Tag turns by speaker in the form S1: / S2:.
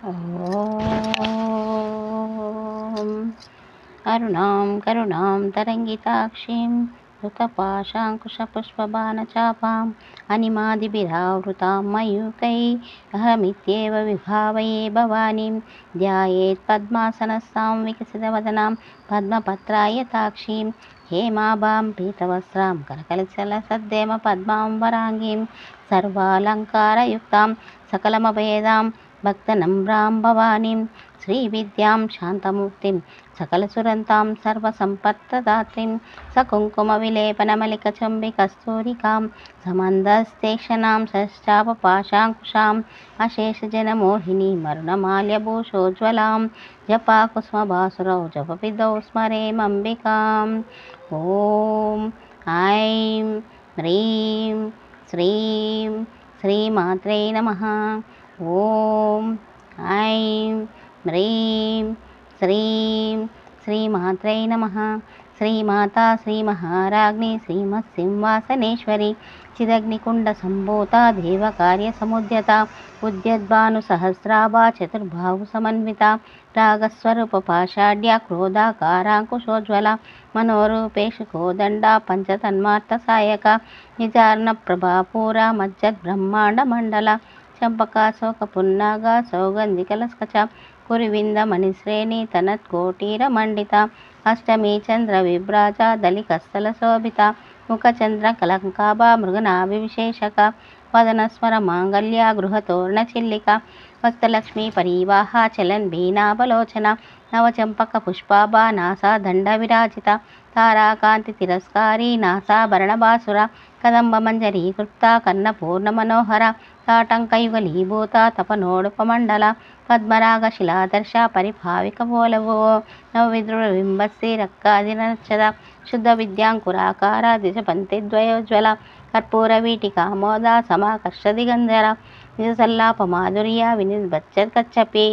S1: ॐ अरुणां करुणां तरङ्गिताक्षीं धृतपाशाङ्कुशपुष्पबाणचापाम् अनिमादिभिरावृतां मयूकैः अहमित्येव विभावये भवानीं ध्यायेत् पद्मासनस्थां विकसितवदनां पद्मपत्रायताक्षीं हेमाभां पीतवस्त्रां करकलितसद्देमपद्मां वराङ्गीं सर्वालङ्कारयुक्तां सकलमभेदां भक्तनम्रां भवानीं श्रीविद्यां शान्तमूर्तिं सकलसुरन्तां सर्वसम्पत्प्रदात्रीं सकुङ्कुमविलेपनमलिकचुम्बिकस्तूरिकां समन्दस्तेक्षणां षष्ठापपाशाङ्कुशाम् अशेषजनमोहिनीं मरुणमाल्यभूषोज्ज्वलां जपाकुसुमभासुरौ जपविदौ स्मरेमम्बिकाम् ॐ ऐं ह्रीं श्रीं श्रीमात्रे नमः। ॐ ऐं ह्रीं श्रीं श्रीमात्रे नमः। श्रीमाता श्रीमहाराज्ञी श्रीमत्सिंहासनेश्वरी चिदग्निकुण्डसम्भूता देवकार्यसमुद्यता उद्यद्भानुसहस्राभा चतुर्बाहुसमन्विता रागस्वरूपपाषाढ्या क्रोधाकाराङ्कुशोज्ज्वला मनोरूपेषु कोदण्डा पञ्चतन्मार्तसायका निजार्णप्रभापूरा मज्जद्ब्रह्माण्डमण्डला चंपकाशोकपुन्नागा सौगन्धिकलस्कचा कुरुविन्दमणिश्रेणी तनत्कोटीरमण्डिता अष्टमी चन्द्रविभ्राजा दलिकस्थलशोभिता मुखचन्द्रकलङ्काभा मृगनाभिविशेषका वदनस्मरमाङ्गल्या गृहतोरणचिल्लिका वस्तलक्ष्मी परिवाहा चलन्बीनाबलोचना नवचम्पकपुष्पाभा नासा दण्डविराजिता ताराकान्तितिरस्कारी नासाभरणभासुरा कदम्बमञ्जरीकृता कर्णपूर्णमनोहरा ताटङ्कयुगलीभूता तपनोडुपमण्डला पद्मरागशिलादर्शा परिभाविकपोलवो नवविद्रुडबिम्बस्सी रक्कादिनच्छदा शुद्धविद्याङ्कुराकारा द्विजपन्थिद्वयोज्ज्वला कर्पूरवीटिकामोदा समाकर्षदिगन्धरा निजसल्लापमाधुर्या विनिर्बच्छत्कच्छपी